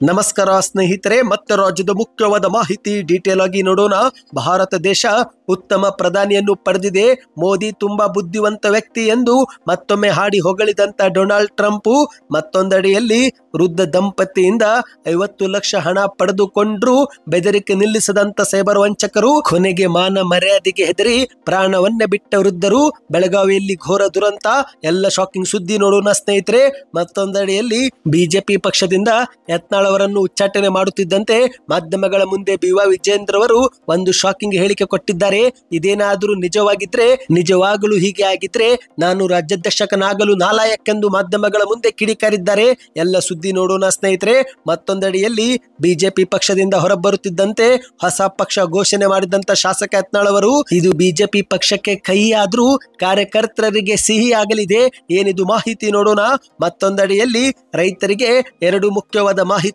ನಮಸ್ಕಾರ ಸ್ನೇಹಿತರೆ, ಮತ್ತೆ ರಾಜ್ಯದ ಮುಖ್ಯವಾದ ಮಾಹಿತಿ ಡೀಟೇಲ್ ಆಗಿ ನೋಡೋಣ. ಭಾರತ ದೇಶ ಉತ್ತಮ ಪ್ರಧಾನಿಯನ್ನು ಪಡೆದಿದೆ. ಮೋದಿ ತುಂಬಾ ಬುದ್ಧಿವಂತ ವ್ಯಕ್ತಿ ಎಂದು ಮತ್ತೊಮ್ಮೆ ಹಾಡಿ ಹೊಗಳಿದಂತ ಡೊನಾಲ್ಡ್ ಟ್ರಂಪ್ ಮತ್ತೊಂದೆಡೆಯಲ್ಲಿ ವೃದ್ಧ ದಂಪತಿಯಿಂದ 50 ಲಕ್ಷ ಹಣ ಪಡೆದುಕೊಂಡ್ರು ಬೆದರಿಕೆ ನಿಲ್ಲಿಸದಂತ ಸೈಬರ್ ವಂಚಕರು. ಕೊನೆಗೆ ಮಾನ ಮರ್ಯಾದೆಗೆ ಹೆದರಿ ಪ್ರಾಣವನ್ನೇ ಬಿಟ್ಟ ವೃದ್ಧರು. ಬೆಳಗಾವಿಯಲ್ಲಿ ಘೋರ ದುರಂತ. ಎಲ್ಲ ಶಾಕಿಂಗ್ ಸುದ್ದಿ ನೋಡೋಣ ಸ್ನೇಹಿತರೆ. ಮತ್ತೊಂದೆಡೆಯಲ್ಲಿ ಬಿಜೆಪಿ ಪಕ್ಷದಿಂದ ಯತ್ನಾಳ್ ಅವರನ್ನು ಉಚ್ಚಾಟನೆ ಮಾಡುತ್ತಿದ್ದಂತೆ ಮಾಧ್ಯಮಗಳ ಮುಂದೆ ಬಿ.ವಾ. ವಿಜಯೇಂದ್ರ ಅವರು ಒಂದು ಶಾಕಿಂಗ್ ಹೇಳಿಕೆ ಕೊಟ್ಟಿದ್ದಾರೆ. ಇದೇನಾದರೂ ನಿಜವಾಗಿದ್ರೆ, ನಿಜವಾಗಲೂ ಹೀಗೆ ಆಗಿದ್ರೆ ನಾನು ರಾಜ್ಯಾಧ್ಯಕ್ಷನಾಗಲು ನಾಲಾಯಕ್ಕೆಂದು ಮಾಧ್ಯಮಗಳ ಮುಂದೆ ಕಿಡಿಕಾರಿದ್ದಾರೆ. ಎಲ್ಲ ಸುದ್ದಿ ನೋಡೋಣ ಸ್ನೇಹಿತರೆ. ಮತ್ತೊಂದೆಡೆಯಲ್ಲಿ ಬಿಜೆಪಿ ಪಕ್ಷದಿಂದ ಹೊರಬರುತ್ತಿದ್ದಂತೆ ಹೊಸ ಪಕ್ಷ ಘೋಷಣೆ ಮಾಡಿದಂತ ಶಾಸಕ ಯತ್ನಾಳ್ ಅವರು, ಇದು ಬಿಜೆಪಿ ಪಕ್ಷಕ್ಕೆ ಕಹಿ ಆದ್ರೂ ಕಾರ್ಯಕರ್ತರಿಗೆ ಸಿಹಿ ಆಗಲಿದೆ. ಏನಿದು ಮಾಹಿತಿ ನೋಡೋಣ. ಮತ್ತೊಂದೆಡೆಯಲ್ಲಿ ರೈತರಿಗೆ 2 ಮುಖ್ಯವಾದ ಮಾಹಿತಿ.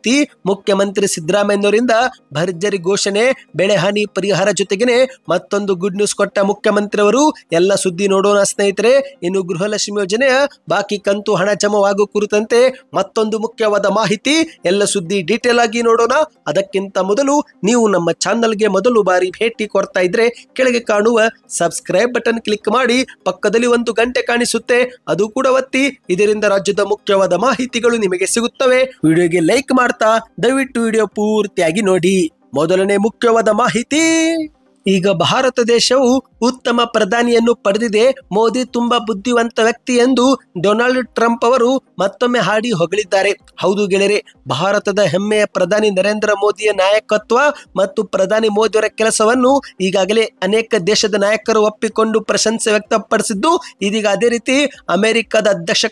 ಮುಖ್ಯಮಂತ್ರಿ ಸಿದ್ದರಾಮಯ್ಯನವರಿಂದ ಭರ್ಜರಿ ಘೋಷಣೆ, ಬೆಳೆ ಹಾನಿ ಪರಿಹಾರ ಜೊತೆಗೇನೆ ಮತ್ತೊಂದು ಗುಡ್ ನ್ಯೂಸ್ ಕೊಟ್ಟ ಮುಖ್ಯಮಂತ್ರಿ ಅವರು. ಎಲ್ಲ ಸುದ್ದಿ ನೋಡೋಣ ಸ್ನೇಹಿತರೆ. ಇನ್ನು ಗೃಹಲಕ್ಷ್ಮಿ ಯೋಜನೆಯ ಬಾಕಿ ಕಂತು ಹಣ ಜಮಾವಾಗುವ ಕುರಿತಂತೆ ಮತ್ತೊಂದು ಮುಖ್ಯವಾದ ಮಾಹಿತಿ. ಎಲ್ಲ ಸುದ್ದಿ ಡೀಟೇಲ್ ಆಗಿ ನೋಡೋಣ. ಅದಕ್ಕಿಂತ ಮೊದಲು ನೀವು ನಮ್ಮ ಚಾನಲ್ಗೆ ಮೊದಲು ಬಾರಿ ಭೇಟಿ ಕೊಡ್ತಾ ಇದ್ರೆ ಕೆಳಗೆ ಕಾಣುವ ಸಬ್ಸ್ಕ್ರೈಬ್ ಬಟನ್ ಕ್ಲಿಕ್ ಮಾಡಿ, ಪಕ್ಕದಲ್ಲಿ ಒಂದು ಗಂಟೆ ಕಾಣಿಸುತ್ತೆ, ಅದು ಕೂಡ ಒತ್ತಿ. ಇದರಿಂದ ರಾಜ್ಯದ ಮುಖ್ಯವಾದ ಮಾಹಿತಿಗಳು ನಿಮಗೆ ಸಿಗುತ್ತವೆ. ವಿಡಿಯೋಗೆ ಲೈಕ್ ಮಾಡ್ತಾ ದಯವಿಟ್ಟು ವಿಡಿಯೋ ಪೂರ್ತಿಯಾಗಿ ನೋಡಿ. ಮೊದಲನೇ ಮುಖ್ಯವಾದ ಮಾಹಿತಿ. ಈಗ ಭಾರತ ದೇಶವು ಉತ್ತಮ ಪ್ರಧಾನಿಯನ್ನು ಪಡೆದಿದೆ. ಮೋದಿ ತುಂಬಾ ಬುದ್ಧಿವಂತ ವ್ಯಕ್ತಿ ಎಂದು ಡೊನಾಲ್ಡ್ ಟ್ರಂಪ್ ಅವರು ಮತ್ತೊಮ್ಮೆ ಹಾಡಿ ಹೊಗಳಿದ್ದಾರೆ. ಹೌದು ಗೆಳೆಯರೆ, ಭಾರತದ ಹೆಮ್ಮೆಯ ಪ್ರಧಾನಿ ನರೇಂದ್ರ ಮೋದಿಯ ನಾಯಕತ್ವ ಮತ್ತು ಪ್ರಧಾನಿ ಮೋದಿಯವರ ಕೆಲಸವನ್ನು ಈಗಾಗಲೇ ಅನೇಕ ದೇಶದ ನಾಯಕರು ಒಪ್ಪಿಕೊಂಡು ಪ್ರಶಂಸೆ ವ್ಯಕ್ತಪಡಿಸಿದ್ದು, ಇದೀಗ ಅದೇ ರೀತಿ ಅಮೆರಿಕದ ಅಧ್ಯಕ್ಷ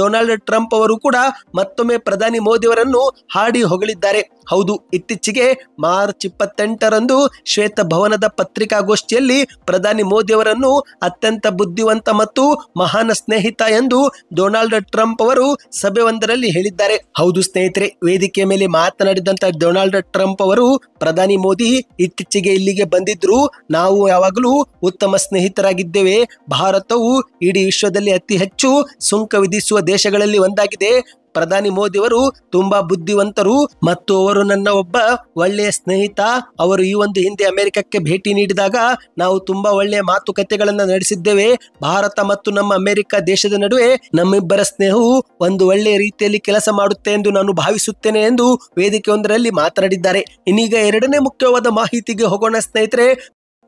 ಡೊನಾಲ್ಡ್ ಟ್ರಂಪ್ ಅವರು ಕೂಡ ಮತ್ತೊಮ್ಮೆ ಪ್ರಧಾನಿ ಮೋದಿಯವರನ್ನು ಹಾಡಿ ಹೊಗಳಿದ್ದಾರೆ. ಹೌದು, ಇತ್ತೀಚೆಗೆ ಮಾರ್ಚ್ 28ರಂದು ಶ್ವೇತಭವನದ ಪತ್ರಿಕಾಗೋಷ್ಠಿಯಲ್ಲಿ ಪ್ರಧಾನಿ ಮೋದಿ ಅವರನ್ನು ಅತ್ಯಂತ ಬುದ್ಧಿವಂತ ಮತ್ತು ಮಹಾನ್ ಸ್ನೇಹಿತ ಎಂದು ಡೊನಾಲ್ಡ್ ಟ್ರಂಪ್ ಅವರು ಸಭೆಯೊಂದರಲ್ಲಿ ಹೇಳಿದ್ದಾರೆ. ಹೌದು ಸ್ನೇಹಿತರೆ, ವೇದಿಕೆಯ ಮೇಲೆ ಮಾತನಾಡಿದಂತ ಡೊನಾಲ್ಡ್ ಟ್ರಂಪ್ ಅವರು, ಪ್ರಧಾನಿ ಮೋದಿ ಇತ್ತೀಚೆಗೆ ಇಲ್ಲಿಗೆ ಬಂದಿದ್ರು, ನಾವು ಯಾವಾಗಲೂ ಉತ್ತಮ ಸ್ನೇಹಿತರಾಗಿದ್ದೇವೆ. ಭಾರತವು ಇಡೀ ವಿಶ್ವದಲ್ಲಿ ಅತಿ ಹೆಚ್ಚು ಸುಂಕ ವಿಧಿಸುವ ದೇಶಗಳಲ್ಲಿ ಒಂದಾಗಿದೆ. ಪ್ರಧಾನಿ ಮೋದಿ ಅವರು ತುಂಬಾ ಬುದ್ಧಿವಂತರು ಮತ್ತು ಅವರು ನನ್ನ ಒಬ್ಬ ಒಳ್ಳೆಯ ಸ್ನೇಹಿತ. ಅವರು ಈ ಒಂದು ಹಿಂದೆ ಅಮೆರಿಕಕ್ಕೆ ಭೇಟಿ ನೀಡಿದಾಗ ನಾವು ತುಂಬಾ ಒಳ್ಳೆಯ ಮಾತುಕತೆಗಳನ್ನ ನಡೆಸಿದ್ದೇವೆ. ಭಾರತ ಮತ್ತು ನಮ್ಮ ಅಮೆರಿಕ ದೇಶದ ನಡುವೆ ನಮ್ಮಿಬ್ಬರ ಸ್ನೇಹವು ಒಂದು ಒಳ್ಳೆಯ ರೀತಿಯಲ್ಲಿ ಕೆಲಸ ಮಾಡುತ್ತೆ ಎಂದು ನಾನು ಭಾವಿಸುತ್ತೇನೆ ಎಂದು ವೇದಿಕೆಯೊಂದರಲ್ಲಿ ಮಾತನಾಡಿದ್ದಾರೆ. ಇನ್ನೀಗ 2ನೇ ಮುಖ್ಯವಾದ ಮಾಹಿತಿಗೆ ಹೋಗೋಣ ಸ್ನೇಹಿತರೆ.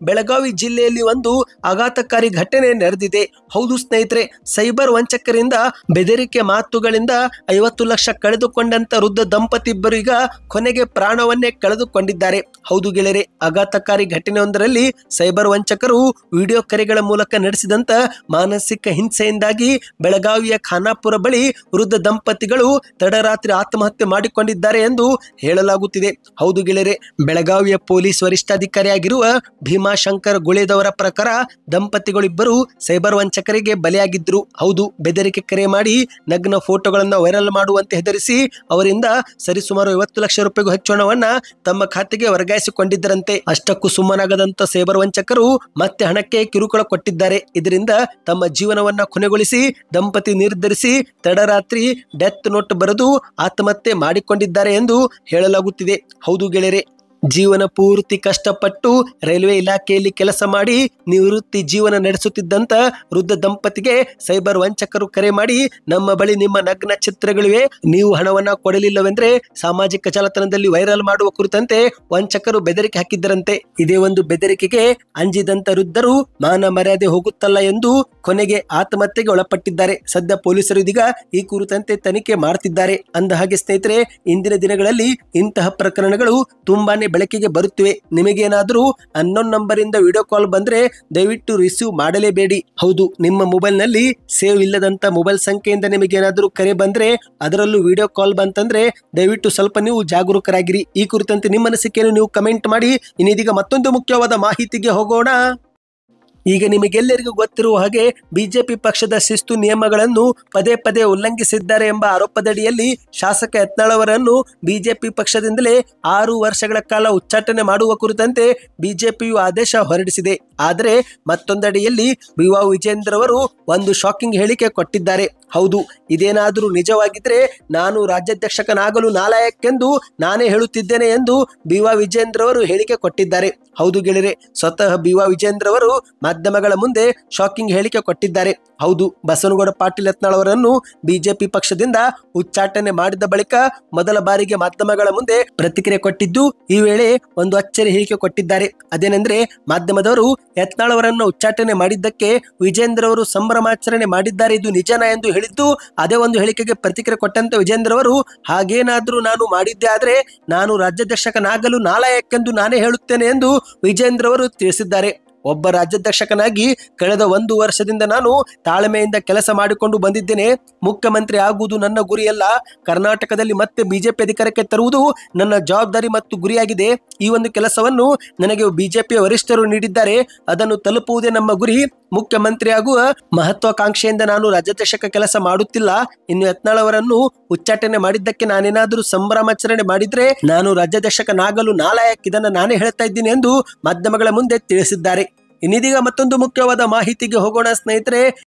ಬೆಳಗಾವಿ ಜಿಲ್ಲೆಯಲ್ಲಿ ಒಂದು ಆಘಾತಕಾರಿ ಘಟನೆ ನಡೆದಿದೆ. ಹೌದು ಸ್ನೇಹಿತರೆ, ಸೈಬರ್ ವಂಚಕರಿಂದ ಬೆದರಿಕೆ ಮಾತುಗಳಿಂದ 50 ಲಕ್ಷ ಕಳೆದುಕೊಂಡಂತ ವೃದ್ಧ ದಂಪತಿ ಇಬ್ಬರು ಈಗ ಕೊನೆಗೆ ಪ್ರಾಣವನ್ನೇ ಕಳೆದುಕೊಂಡಿದ್ದಾರೆ. ಹೌದು ಗೆಳೆಯರೆ, ಆಘಾತಕಾರಿ ಘಟನೆಯೊಂದರಲ್ಲಿ ಸೈಬರ್ ವಂಚಕರು ವಿಡಿಯೋ ಕರೆಗಳ ಮೂಲಕ ನಡೆಸಿದಂತ ಮಾನಸಿಕ ಹಿಂಸೆಯಿಂದಾಗಿ ಬೆಳಗಾವಿಯ ಖಾನಾಪುರ ಬಳಿ ವೃದ್ಧ ದಂಪತಿಗಳು ತಡರಾತ್ರಿ ಆತ್ಮಹತ್ಯೆ ಮಾಡಿಕೊಂಡಿದ್ದಾರೆ ಎಂದು ಹೇಳಲಾಗುತ್ತಿದೆ. ಹೌದು ಗೆಳೆಯರೆ, ಬೆಳಗಾವಿಯ ಪೊಲೀಸ್ ವರಿಷ್ಠಾಧಿಕಾರಿಯಾಗಿರುವ ಭೀಮಾಶಂಕರ್ ಗುಳೇದವರ ಪ್ರಕಾರ ದಂಪತಿಗಳಿಬ್ಬರು ಸೈಬರ್ ವಂಚಕರಿಗೆ ಬಲಿಯಾಗಿದ್ರು. ಹೌದು, ಬೆದರಿಕೆ ಕರೆ ಮಾಡಿ ನಗ್ನ ಫೋಟೋಗಳನ್ನ ವೈರಲ್ ಮಾಡುವಂತೆ ಹೆದರಿಸಿ ಅವರಿಂದ ಸರಿಸುಮಾರು 50 ಲಕ್ಷ ರೂಪಾಯಿಗೂ ಹೆಚ್ಚು ಹಣವನ್ನ ತಮ್ಮ ಖಾತೆಗೆ ವರ್ಗಾಯಿಸಿಕೊಂಡಿದ್ದರಂತೆ. ಅಷ್ಟಕ್ಕೂ ಸುಮ್ಮನಾಗದಂತ ಸೈಬರ್ ವಂಚಕರು ಮತ್ತೆ ಹಣಕ್ಕೆ ಕಿರುಕುಳ ಕೊಟ್ಟಿದ್ದಾರೆ. ಇದರಿಂದ ತಮ್ಮ ಜೀವನವನ್ನ ಕೊನೆಗೊಳಿಸಿ ದಂಪತಿ ನಿರ್ಧರಿಸಿ ತಡರಾತ್ರಿ ಡೆತ್ ನೋಟ್ ಬರೆದು ಆತ್ಮಹತ್ಯೆ ಮಾಡಿಕೊಂಡಿದ್ದಾರೆ ಎಂದು ಹೇಳಲಾಗುತ್ತಿದೆ. ಹೌದು ಗೆಳೆಯರೆ, ಜೀವನ ಪೂರ್ತಿ ಕಷ್ಟಪಟ್ಟು ರೈಲ್ವೆ ಇಲಾಖೆಯಲ್ಲಿ ಕೆಲಸ ಮಾಡಿ ನಿವೃತ್ತಿ ಜೀವನ ನಡೆಸುತ್ತಿದ್ದಂತ ವೃದ್ಧ ದಂಪತಿಗೆ ಸೈಬರ್ ವಂಚಕರು ಕರೆ ಮಾಡಿ, ನಮ್ಮ ಬಳಿ ನಿಮ್ಮ ನಗ್ನ ಚಿತ್ರಗಳಿವೆ, ನೀವು ಹಣವನ್ನ ಕೊಡಲಿಲ್ಲವೆಂದ್ರೆ ಸಾಮಾಜಿಕ ಜಾಲತಾಣದಲ್ಲಿ ವೈರಲ್ ಮಾಡುವ ಕುರಿತಂತೆ ವಂಚಕರು ಬೆದರಿಕೆ ಹಾಕಿದ್ದರಂತೆ. ಇದೇ ಒಂದು ಬೆದರಿಕೆಗೆ ಅಂಜಿದಂತ ವೃದ್ಧರು ಮಾನ ಮರ್ಯಾದೆ ಹೋಗುತ್ತಲ್ಲ ಎಂದು ಕೊನೆಗೆ ಆತ್ಮಹತ್ಯೆಗೆ ಒಳಪಟ್ಟಿದ್ದಾರೆ. ಸದ್ಯ ಪೊಲೀಸರು ಇದೀಗ ಈ ಕುರಿತಂತೆ ತನಿಖೆ ಮಾಡ್ತಿದ್ದಾರೆ. ಅಂದ ಹಾಗೆ ಸ್ನೇಹಿತರೆ, ಇಂದಿನ ದಿನಗಳಲ್ಲಿ ಇಂತಹ ಪ್ರಕರಣಗಳು ತುಂಬಾನೇ ಬೆಳಕಿಗೆ ಬರುತ್ತಿವೆ. ನಿಮಗೇನಾದ್ರೂ ಅನ್ನೋನ್ ನಂಬರ್ ಇಂದ ವಿಡಿಯೋ ಕಾಲ್ ಬಂದ್ರೆ ದಯವಿಟ್ಟು ರಿಸೀವ್ ಮಾಡಲೇಬೇಡಿ. ಹೌದು, ನಿಮ್ಮ ಮೊಬೈಲ್ ನಲ್ಲಿ ಸೇವ್ ಇಲ್ಲದಂತ ಮೊಬೈಲ್ ಸಂಖ್ಯೆಯಿಂದ ನಿಮಗೇನಾದ್ರೂ ಕರೆ ಬಂದ್ರೆ, ಅದರಲ್ಲೂ ವಿಡಿಯೋ ಕಾಲ್ ಬಂತಂದ್ರೆ ದಯವಿಟ್ಟು ಸ್ವಲ್ಪ ನೀವು ಜಾಗರೂಕರಾಗಿರಿ. ಈ ಕುರಿತಂತೆ ನಿಮ್ಮ ಅನಿಸಿಕೆಯನ್ನು ನೀವು ಕಮೆಂಟ್ ಮಾಡಿ. ಇನ್ನೀಗ ಮತ್ತೊಂದು ಮುಖ್ಯವಾದ ಮಾಹಿತಿಗೆ ಹೋಗೋಣ. ಈಗ ನಿಮಗೆಲ್ಲರಿಗೂ ಗೊತ್ತಿರುವ ಹಾಗೆ ಬಿಜೆಪಿ ಪಕ್ಷದ ಶಿಸ್ತು ನಿಯಮಗಳನ್ನು ಪದೇ ಪದೇ ಉಲ್ಲಂಘಿಸಿದ್ದಾರೆ ಎಂಬ ಆರೋಪದಡಿಯಲ್ಲಿ ಶಾಸಕ ಯತ್ನಾಳ್ ಅವರನ್ನು ಬಿಜೆಪಿ ಪಕ್ಷದಿಂದಲೇ 6 ವರ್ಷಗಳ ಕಾಲ ಉಚ್ಚಾಟನೆ ಮಾಡುವ ಕುರಿತಂತೆ ಬಿಜೆಪಿಯು ಆದೇಶ ಹೊರಡಿಸಿದೆ. ಆದರೆ ಮತ್ತೊಂದೆಡೆಯಲ್ಲಿ ಬಿ.ವಾ. ವಿಜಯೇಂದ್ರ ಅವರು ಒಂದು ಶಾಕಿಂಗ್ ಹೇಳಿಕೆ ಕೊಟ್ಟಿದ್ದಾರೆ. ಹೌದು, ಇದೇನಾದರೂ ನಿಜವಾಗಿದ್ರೆ ನಾನು ರಾಜ್ಯಾಧ್ಯಕ್ಷಕನಾಗಲು ನಾಲಾಯಕ್ಕೆಂದು ನಾನೇ ಹೇಳುತ್ತಿದ್ದೇನೆ ಎಂದು ಬಿ.ವಾ. ವಿಜೇಂದ್ರ ಅವರು ಹೇಳಿಕೆ ಕೊಟ್ಟಿದ್ದಾರೆ. ಹೌದು ಗೆಳೆಯರೆ, ಸ್ವತಃ ಬಿ.ವಾ. ವಿಜೇಂದ್ರ ಅವರು ಮಾಧ್ಯಮಗಳ ಮುಂದೆ ಶಾಕಿಂಗ್ ಹೇಳಿಕೆ ಕೊಟ್ಟಿದ್ದಾರೆ. ಹೌದು, ಬಸವನಗೌಡ ಪಾಟೀಲ್ ಯತ್ನಾಳ್ ಅವರನ್ನು ಬಿಜೆಪಿ ಪಕ್ಷದಿಂದ ಉಚ್ಚಾಟನೆ ಮಾಡಿದ ಬಳಿಕ ಮೊದಲ ಬಾರಿಗೆ ಮಾಧ್ಯಮಗಳ ಮುಂದೆ ಪ್ರತಿಕ್ರಿಯೆ ಕೊಟ್ಟಿದ್ದು, ಈ ವೇಳೆ ಒಂದು ಅಚ್ಚರಿ ಹೇಳಿಕೆ ಕೊಟ್ಟಿದ್ದಾರೆ. ಅದೇನೆಂದ್ರೆ, ಮಾಧ್ಯಮದವರು ಯತ್ನಾಳ್ ಅವರನ್ನು ಉಚ್ಚಾಟನೆ ಮಾಡಿದ್ದಕ್ಕೆ ವಿಜೇಂದ್ರ ಅವರು ಸಂಭ್ರಮಾಚರಣೆ ಮಾಡಿದ್ದಾರೆ, ಇದು ನಿಜನಾ ಎಂದು ಹೇಳಿದ್ದು. ಅದೇ ಒಂದು ಹೇಳಿಕೆಗೆ ಪ್ರತಿಕ್ರಿಯೆ ಕೊಟ್ಟಂತ ವಿಜೇಂದ್ರ ಅವರು, ಹಾಗೇನಾದ್ರೂ ನಾನು ಮಾಡಿದ್ದೆ ಆದ್ರೆ ನಾನು ರಾಜ್ಯಾಧ್ಯಕ್ಷಕನಾಗಲು ನಾಲಾಯಕ್ಕೆಂದು ನಾನೇ ಹೇಳುತ್ತೇನೆ ಎಂದು ವಿಜೇಂದ್ರ ಅವರು ತಿಳಿಸಿದ್ದಾರೆ. ಒಬ್ಬ ರಾಜ್ಯಾಧ್ಯಕ್ಷಕನಾಗಿ ಕಳೆದ 1 ವರ್ಷದಿಂದ ನಾನು ತಾಳ್ಮೆಯಿಂದ ಕೆಲಸ ಮಾಡಿಕೊಂಡು ಬಂದಿದ್ದೇನೆ. ಮುಖ್ಯಮಂತ್ರಿ ಆಗುವುದು ನನ್ನ ಗುರಿಯಲ್ಲ. ಕರ್ನಾಟಕದಲ್ಲಿ ಮತ್ತೆ ಬಿಜೆಪಿ ಅಧಿಕಾರಕ್ಕೆ ತರುವುದು ನನ್ನ ಜವಾಬ್ದಾರಿ ಮತ್ತು ಗುರಿಯಾಗಿದೆ. ಈ ಒಂದು ಕೆಲಸವನ್ನು ನನಗೆ ಬಿಜೆಪಿಯ ವರಿಷ್ಠರು ನೀಡಿದ್ದಾರೆ. ಅದನ್ನು ತಲುಪುವುದೇ ನಮ್ಮ ಗುರಿ. ಮುಖ್ಯಮಂತ್ರಿ ಆಗುವ ಮಹತ್ವಾಕಾಂಕ್ಷೆಯಿಂದ ನಾನು ರಾಜ್ಯಾಧ್ಯಕ್ಷಕ ಕೆಲಸ ಮಾಡುತ್ತಿಲ್ಲ. ಇನ್ನು ಯತ್ನಾಳ್ ಅವರನ್ನು ಉಚ್ಚಾಟನೆ ಮಾಡಿದ್ದಕ್ಕೆ ನಾನೇನಾದರೂ ಸಂಭ್ರಮಾಚರಣೆ ಮಾಡಿದ್ರೆ ನಾನು ರಾಜ್ಯಾಧ್ಯಕ್ಷಕನಾಗಲು ನಾಲಾಯಕ್, ಇದನ್ನು ನಾನೇ ಹೇಳ್ತಾ ಇದ್ದೀನಿ ಎಂದು ಮಾಧ್ಯಮಗಳ ಮುಂದೆ ತಿಳಿಸಿದ್ದಾರೆ. ಇನ್ನಿದೀಗ ಮತ್ತೊಂದು ಮುಖ್ಯವಾದ ಮಾಹಿತಿಗೆ ಹೋಗೋಣ ಸ್ನೇಹಿತರೆ.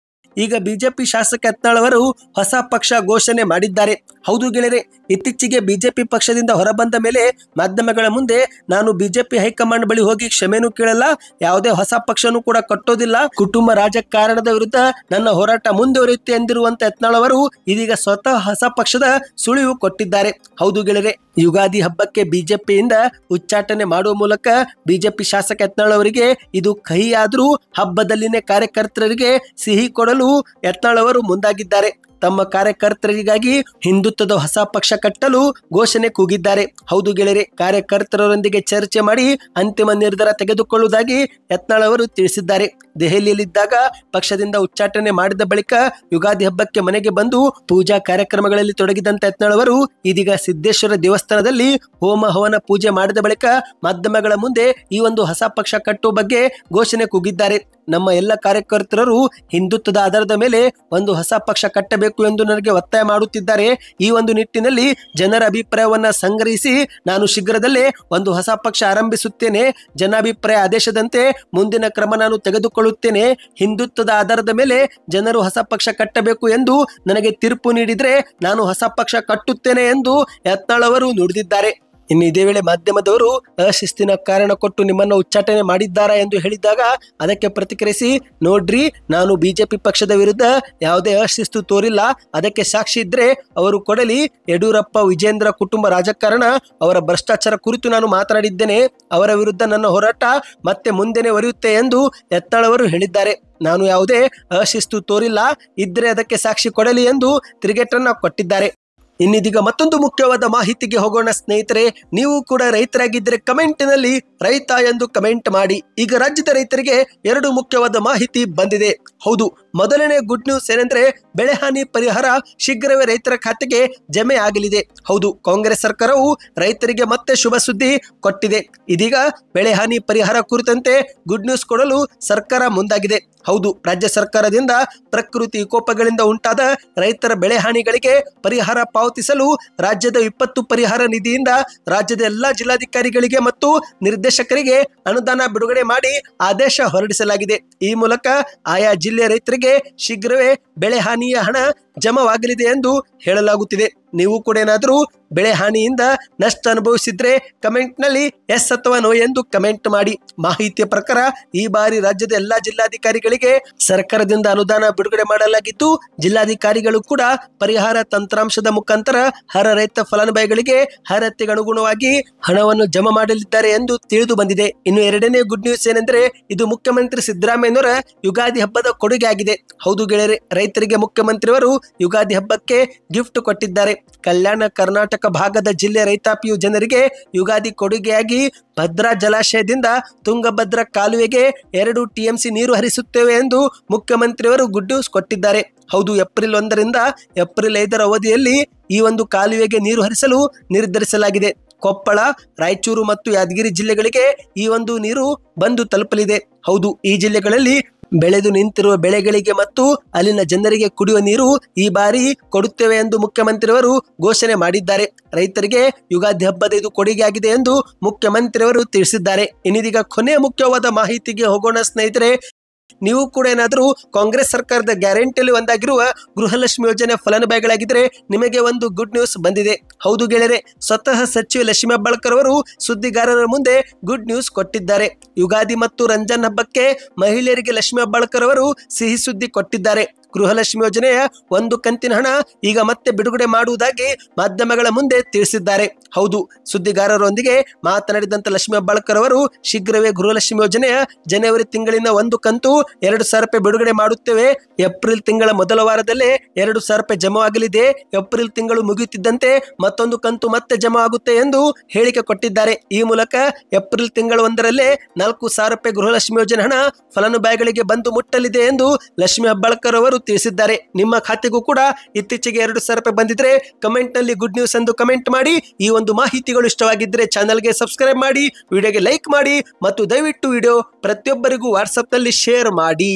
ಈಗ ಬಿಜೆಪಿ ಶಾಸಕ ಯತ್ನಾಳ್ ಅವರು ಹೊಸ ಪಕ್ಷ ಘೋಷಣೆ ಮಾಡಿದ್ದಾರೆ. ಹೌದು ಗೆಳೆಯರೆ, ಇತ್ತೀಚೆಗೆ ಬಿಜೆಪಿ ಪಕ್ಷದಿಂದ ಹೊರಬಂದ ಮೇಲೆ ಮಾಧ್ಯಮಗಳ ಮುಂದೆ ನಾನು ಬಿಜೆಪಿ ಹೈಕಮಾಂಡ್ ಬಳಿ ಹೋಗಿ ಕ್ಷಮೆನೂ ಕೇಳಲ್ಲ, ಯಾವುದೇ ಹೊಸ ಪಕ್ಷನೂ ಕೂಡ ಕಟ್ಟೋದಿಲ್ಲ, ಕುಟುಂಬ ರಾಜಕಾರಣದ ವಿರುದ್ಧ ನನ್ನ ಹೋರಾಟ ಮುಂದುವರಿಯುತ್ತೆ ಎಂದಿರುವಂತ ಯತ್ನಾಳ್ ಅವರು ಇದೀಗ ಸ್ವತಃ ಹೊಸ ಪಕ್ಷದ ಸುಳಿವು ಕೊಟ್ಟಿದ್ದಾರೆ. ಹೌದು ಗೆಳೆಯರೆ, ಯುಗಾದಿ ಹಬ್ಬಕ್ಕೆ ಬಿಜೆಪಿಯಿಂದ ಉಚ್ಚಾಟನೆ ಮಾಡುವ ಮೂಲಕ ಬಿಜೆಪಿ ಶಾಸಕ ಯತ್ನಾಳ್ ಅವರಿಗೆ ಇದು ಕಹಿಯಾದ್ರೂ ಹಬ್ಬದಲ್ಲಿನೇ ಕಾರ್ಯಕರ್ತರಿಗೆ ಸಿಹಿ ಕೊಡಲು ಯತ್ನಾಳ್ ಅವರು ಮುಂದಾಗಿದ್ದಾರೆ. ತಮ್ಮ ಕಾರ್ಯಕರ್ತರಿಗಾಗಿ ಹಿಂದುತ್ವದ ಹೊಸ ಪಕ್ಷ ಕಟ್ಟಲು ಘೋಷಣೆ ಕೂಗಿದ್ದಾರೆ. ಹೌದು ಗೆಳೆಯರೆ, ಕಾರ್ಯಕರ್ತರೊಂದಿಗೆ ಚರ್ಚೆ ಮಾಡಿ ಅಂತಿಮ ನಿರ್ಧಾರ ತೆಗೆದುಕೊಳ್ಳುವುದಾಗಿ ಯತ್ನಾಳ್ ಅವರು ತಿಳಿಸಿದ್ದಾರೆ. ದೆಹಲಿಯಲ್ಲಿದ್ದಾಗ ಪಕ್ಷದಿಂದ ಉಚ್ಚಾಟನೆ ಮಾಡಿದ ಬಳಿಕ ಯುಗಾದಿ ಹಬ್ಬಕ್ಕೆ ಮನೆಗೆ ಬಂದು ಪೂಜಾ ಕಾರ್ಯಕ್ರಮಗಳಲ್ಲಿ ತೊಡಗಿದಂತ ಯತ್ನಾಳ್ ಅವರು ಇದೀಗ ಸಿದ್ದೇಶ್ವರ ದೇವಸ್ಥಾನದಲ್ಲಿ ಹೋಮ ಹವನ ಪೂಜೆ ಮಾಡಿದ ಬಳಿಕ ಮಾಧ್ಯಮಗಳ ಮುಂದೆ ಈ ಒಂದು ಹೊಸ ಪಕ್ಷ ಕಟ್ಟುವ ಬಗ್ಗೆ ಘೋಷಣೆ ಕೂಗಿದ್ದಾರೆ. ನಮ್ಮ ಎಲ್ಲ ಕಾರ್ಯಕರ್ತರು ಹಿಂದುತ್ವದ ಆಧಾರದ ಮೇಲೆ ಒಂದು ಹೊಸ ಪಕ್ಷ ಕಟ್ಟಬೇಕು ಎಂದು ನನಗೆ ಒತ್ತಾಯ ಮಾಡುತ್ತಿದ್ದಾರೆ. ಈ ಒಂದು ನಿಟ್ಟಿನಲ್ಲಿ ಜನರ ಅಭಿಪ್ರಾಯವನ್ನ ಸಂಗ್ರಹಿಸಿ ನಾನು ಶೀಘ್ರದಲ್ಲೇ ಒಂದು ಹೊಸ ಪಕ್ಷ ಆರಂಭಿಸುತ್ತೇನೆ. ಜನಾಭಿಪ್ರಾಯ ಆದೇಶದಂತೆ ಮುಂದಿನ ಕ್ರಮ ನಾನು ತೆಗೆದುಕೊಳ್ಳುತ್ತೇನೆ. ಹಿಂದುತ್ವದ ಆಧಾರದ ಮೇಲೆ ಜನರು ಹೊಸ ಪಕ್ಷ ಕಟ್ಟಬೇಕು ಎಂದು ನನಗೆ ತೀರ್ಪು ನೀಡಿದ್ರೆ ನಾನು ಹೊಸ ಪಕ್ಷ ಕಟ್ಟುತ್ತೇನೆ ಎಂದು ಯತ್ನಾಳ್ ಅವರು ನುಡಿದಿದ್ದಾರೆ. ಇನ್ನು ಇದೇ ವೇಳೆ ಮಾಧ್ಯಮದವರು ಅಶಿಸ್ತಿನ ಕಾರಣ ಕೊಟ್ಟು ನಿಮ್ಮನ್ನು ಉಚ್ಚಾಟನೆ ಮಾಡಿದ್ದಾರಾ ಎಂದು ಹೇಳಿದಾಗ ಅದಕ್ಕೆ ಪ್ರತಿಕ್ರಿಯಿಸಿ, ನೋಡ್ರಿ, ನಾನು ಬಿಜೆಪಿ ಪಕ್ಷದ ವಿರುದ್ಧ ಯಾವುದೇ ಅಶಿಸ್ತು ತೋರಿಲ್ಲ, ಅದಕ್ಕೆ ಸಾಕ್ಷಿ ಇದ್ರೆ ಅವರು ಕೊಡಲಿ. ಯಡಿಯೂರಪ್ಪ ವಿಜೇಂದ್ರ ಕುಟುಂಬ ರಾಜಕಾರಣ, ಅವರ ಭ್ರಷ್ಟಾಚಾರ ಕುರಿತು ನಾನು ಮಾತನಾಡಿದ್ದೇನೆ. ಅವರ ವಿರುದ್ಧ ನನ್ನ ಹೋರಾಟ ಮತ್ತೆ ಮುಂದೆನೆ ಒರೆಯುತ್ತೆ ಎಂದು ಯತ್ನಾಳ್ ಅವರು ಹೇಳಿದ್ದಾರೆ. ನಾನು ಯಾವುದೇ ಅಶಿಸ್ತು ತೋರಿಲ್ಲ, ಇದ್ರೆ ಅದಕ್ಕೆ ಸಾಕ್ಷಿ ಕೊಡಲಿ ಎಂದು ತಿರುಗೇಟನ್ನ ಕೊಟ್ಟಿದ್ದಾರೆ. ಇನ್ನಿದೀಗ ಮತ್ತೊಂದು ಮುಖ್ಯವಾದ ಮಾಹಿತಿಗೆ ಹೋಗೋಣ ಸ್ನೇಹಿತರೆ. ನೀವು ಕೂಡ ರೈತರಾಗಿದ್ದರೆ ಕಮೆಂಟ್ನಲ್ಲಿ ರೈತ ಎಂದು ಕಮೆಂಟ್ ಮಾಡಿ. ಈಗ ರಾಜ್ಯದ ರೈತರಿಗೆ 2 ಮುಖ್ಯವಾದ ಮಾಹಿತಿ ಬಂದಿದೆ. ಹೌದು, ಮೊದಲನೇ ಗುಡ್ ನ್ಯೂಸ್ ಏನೆಂದ್ರೆ ಬೆಳೆ ಹಾನಿ ಪರಿಹಾರ ಶೀಘ್ರವೇ ರೈತರ ಖಾತೆಗೆ ಜಮೆ ಆಗಲಿದೆ. ಹೌದು, ಕಾಂಗ್ರೆಸ್ ಸರ್ಕಾರವು ರೈತರಿಗೆ ಮತ್ತೆ ಶುಭ ಸುದ್ದಿ ಕೊಟ್ಟಿದೆ. ಇದೀಗ ಬೆಳೆ ಹಾನಿ ಪರಿಹಾರ ಕುರಿತಂತೆ ಗುಡ್ ನ್ಯೂಸ್ ಕೊಡಲು ಸರ್ಕಾರ ಮುಂದಾಗಿದೆ. ಹೌದು, ರಾಜ್ಯ ಸರ್ಕಾರದಿಂದ ಪ್ರಕೃತಿ ವಿಕೋಪಗಳಿಂದ ಉಂಟಾದ ರೈತರ ಬೆಳೆ ಹಾನಿಗಳಿಗೆ ಪರಿಹಾರ ಪಾವತಿಸಲು ರಾಜ್ಯದ ವಿಪತ್ತು ಪರಿಹಾರ ನಿಧಿಯಿಂದ ರಾಜ್ಯದ ಎಲ್ಲಾ ಜಿಲ್ಲಾಧಿಕಾರಿಗಳಿಗೆ ಮತ್ತು ನಿರ್ದೇಶಕರಿಗೆ ಅನುದಾನ ಬಿಡುಗಡೆ ಮಾಡಿ ಆದೇಶ ಹೊರಡಿಸಲಾಗಿದೆ. ಈ ಮೂಲಕ ಆಯಾ ಜಿಲ್ಲೆಯ ರೈತರಿಗೆ ಶೀಘ್ರವೇ ಬೆಳೆ ಹಾನಿಯ ಹಣ ಜಮವಾಗಲಿದೆ ಎಂದು ಹೇಳಲಾಗುತ್ತಿದೆ. ನೀವು ಕೂಡ ಏನಾದರೂ ಬೆಳೆ ಹಾನಿಯಿಂದ ನಷ್ಟ ಅನುಭವಿಸಿದ್ರೆ ಕಮೆಂಟ್ನಲ್ಲಿ ಎಸ್ ಅಥವಾ ನೋ ಎಂದು ಕಮೆಂಟ್ ಮಾಡಿ. ಮಾಹಿತಿಯ ಪ್ರಕಾರ ಈ ಬಾರಿ ರಾಜ್ಯದ ಎಲ್ಲಾ ಜಿಲ್ಲಾಧಿಕಾರಿಗಳಿಗೆ ಸರ್ಕಾರದಿಂದ ಅನುದಾನ ಬಿಡುಗಡೆ ಮಾಡಲಾಗಿದ್ದು, ಜಿಲ್ಲಾಧಿಕಾರಿಗಳು ಕೂಡ ಪರಿಹಾರ ತಂತ್ರಾಂಶದ ಮುಖಾಂತರ ರೈತ ಫಲಾನುಭವಿಗಳಿಗೆ ಅರ್ಹತೆಗೆ ಅನುಗುಣವಾಗಿ ಹಣವನ್ನು ಜಮಾ ಮಾಡಲಿದ್ದಾರೆ ಎಂದು ತಿಳಿದು ಬಂದಿದೆ. ಇನ್ನು 2ನೇ ಗುಡ್ ನ್ಯೂಸ್ ಏನೆಂದರೆ ಇದು ಮುಖ್ಯಮಂತ್ರಿ ಸಿದ್ದರಾಮಯ್ಯನವರ ಯುಗಾದಿ ಹಬ್ಬದ ಕೊಡುಗೆ ಆಗಿದೆ. ಹೌದು ಗೆಳೆಯರೆ, ರೈತರಿಗೆ ಮುಖ್ಯಮಂತ್ರಿಯವರು ಯುಗಾದಿ ಹಬ್ಬಕ್ಕೆ ಗಿಫ್ಟ್ ಕೊಟ್ಟಿದ್ದಾರೆ. ಕಲ್ಯಾಣ ಕರ್ನಾಟಕ ಭಾಗದ ಜಿಲ್ಲೆ ರೈತಾಪಿಯು ಜನರಿಗೆ ಯುಗಾದಿ ಕೊಡುಗೆಯಾಗಿ ಭದ್ರಾ ಜಲಾಶಯದಿಂದ ತುಂಗಭದ್ರಾ ಕಾಲುವೆಗೆ 2 TMC ನೀರು ಹರಿಸುತ್ತೇವೆ ಎಂದು ಮುಖ್ಯಮಂತ್ರಿಯವರು ಗುಡ್ ನ್ಯೂಸ್ ಕೊಟ್ಟಿದ್ದಾರೆ. ಹೌದು, ಏಪ್ರಿಲ್ 1ರಿಂದ ಏಪ್ರಿಲ್ 5 ಅವಧಿಯಲ್ಲಿ ಈ ಒಂದು ಕಾಲುವೆಗೆ ನೀರು ಹರಿಸಲು ನಿರ್ಧರಿಸಲಾಗಿದೆ. ಕೊಪ್ಪಳ, ರಾಯಚೂರು ಮತ್ತು ಯಾದಗಿರಿ ಜಿಲ್ಲೆಗಳಿಗೆ ಈ ಒಂದು ನೀರು ಬಂದು ತಲುಪಲಿದೆ. ಹೌದು, ಈ ಜಿಲ್ಲೆಗಳಲ್ಲಿ ಬೆಳೆದು ನಿಂತಿರುವ ಬೆಳೆಗಳಿಗೆ ಮತ್ತು ಅಲ್ಲಿನ ಜನರಿಗೆ ಕುಡಿಯುವ ನೀರು ಈ ಬಾರಿ ಕೊಡುತ್ತೇವೆ ಎಂದು ಮುಖ್ಯಮಂತ್ರಿಯವರು ಘೋಷಣೆ ಮಾಡಿದ್ದಾರೆ. ರೈತರಿಗೆ ಯುಗಾದಿ ಹಬ್ಬದ ಇದು ಕೊಡುಗೆಯಾಗಿದೆ ಎಂದು ಮುಖ್ಯಮಂತ್ರಿಯವರು ತಿಳಿಸಿದ್ದಾರೆ. ಇನ್ನಿದೀಗ ಕೊನೆಯ ಮುಖ್ಯವಾದ ಮಾಹಿತಿಗೆ ಹೋಗೋಣ ಸ್ನೇಹಿತರೆ. ನೀವು ಕೂಡ ಏನಾದರೂ ಕಾಂಗ್ರೆಸ್ ಸರ್ಕಾರದ ಗ್ಯಾರಂಟಿಯಲ್ಲಿ ಒಂದಾಗಿರುವ ಗೃಹಲಕ್ಷ್ಮಿ ಯೋಜನೆ ಫಲಾನುಭವಿಗಳಾಗಿದ್ರೆ ನಿಮಗೆ ಒಂದು ಗುಡ್ ನ್ಯೂಸ್ ಬಂದಿದೆ. ಹೌದು ಗೆಳೆಯರೆ, ಸ್ವತಃ ಸಚಿವ ಲಕ್ಷ್ಮೀ ಹೆಬ್ಬಾಳ್ಕರ್ ಅವರು ಸುದ್ದಿಗಾರರ ಮುಂದೆ ಗುಡ್ ನ್ಯೂಸ್ ಕೊಟ್ಟಿದ್ದಾರೆ. ಯುಗಾದಿ ಮತ್ತು ರಂಜಾನ್ ಹಬ್ಬಕ್ಕೆ ಮಹಿಳೆಯರಿಗೆ ಲಕ್ಷ್ಮೀ ಹೆಬ್ಬಾಳ್ಕರ್ ಅವರು ಸಿಹಿ ಸುದ್ದಿ ಕೊಟ್ಟಿದ್ದಾರೆ. ಗೃಹಲಕ್ಷ್ಮಿ ಯೋಜನೆಯ ಒಂದು ಕಂತಿನ ಹಣ ಈಗ ಮತ್ತೆ ಬಿಡುಗಡೆ ಮಾಡುವುದಾಗಿ ಮಾಧ್ಯಮಗಳ ಮುಂದೆ ತಿಳಿಸಿದ್ದಾರೆ. ಹೌದು, ಸುದ್ದಿಗಾರರೊಂದಿಗೆ ಮಾತನಾಡಿದಂತ ಲಕ್ಷ್ಮೀ ಹೆಬ್ಬಾಳ್ಕರ್ ಅವರು ಶೀಘ್ರವೇ ಗೃಹಲಕ್ಷ್ಮಿ ಯೋಜನೆಯ ಜನವರಿ ತಿಂಗಳಿನ ಒಂದು ಕಂತು 2,000 ರೂಪಾಯಿ ಬಿಡುಗಡೆ ಮಾಡುತ್ತೇವೆ. ಏಪ್ರಿಲ್ ತಿಂಗಳ ಮೊದಲ ವಾರದಲ್ಲೇ 2,000 ರೂಪಾಯಿ ಜಮಾ ಆಗಲಿದೆ. ಏಪ್ರಿಲ್ ತಿಂಗಳು ಮುಗಿಯುತ್ತಿದ್ದಂತೆ ಮತ್ತೊಂದು ಕಂತು ಮತ್ತೆ ಜಮಾ ಆಗುತ್ತೆ ಎಂದು ಹೇಳಿಕೆ ಕೊಟ್ಟಿದ್ದಾರೆ. ಈ ಮೂಲಕ ಏಪ್ರಿಲ್ ತಿಂಗಳ 1ರಲ್ಲೇ 4,000 ರೂಪಾಯಿ ಗೃಹಲಕ್ಷ್ಮಿ ಯೋಜನೆ ಹಣ ಫಲಾನುಭವಿಗಳಿಗೆ ಬಂದು ಮುಟ್ಟಲಿದೆ ಎಂದು ಲಕ್ಷ್ಮೀ ಹೆಬ್ಬಾಳ್ಕರ್ ಅವರು ತಿಳಿಸಿದ್ದಾರೆ. ನಿಮ್ಮ ಖಾತೆಗೂ ಕೂಡ ಇತ್ತೀಚೆಗೆ 2,000 ರೂಪಾಯಿ ಬಂದಿದ್ರೆ ಕಮೆಂಟ್ ನಲ್ಲಿ ಗುಡ್ ನ್ಯೂಸ್ ಎಂದು ಕಮೆಂಟ್ ಮಾಡಿ. ಈ ಒಂದು ಮಾಹಿತಿಗಳು ಇಷ್ಟವಾಗಿದ್ದರೆ ಚಾನಲ್ಗೆ ಸಬ್ಸ್ಕ್ರೈಬ್ ಮಾಡಿ, ವಿಡಿಯೋಗೆ ಲೈಕ್ ಮಾಡಿ ಮತ್ತು ದಯವಿಟ್ಟು ವಿಡಿಯೋ ಪ್ರತಿಯೊಬ್ಬರಿಗೂ ವಾಟ್ಸಪ್ ನಲ್ಲಿ ಶೇರ್ ಮಾಡಿ.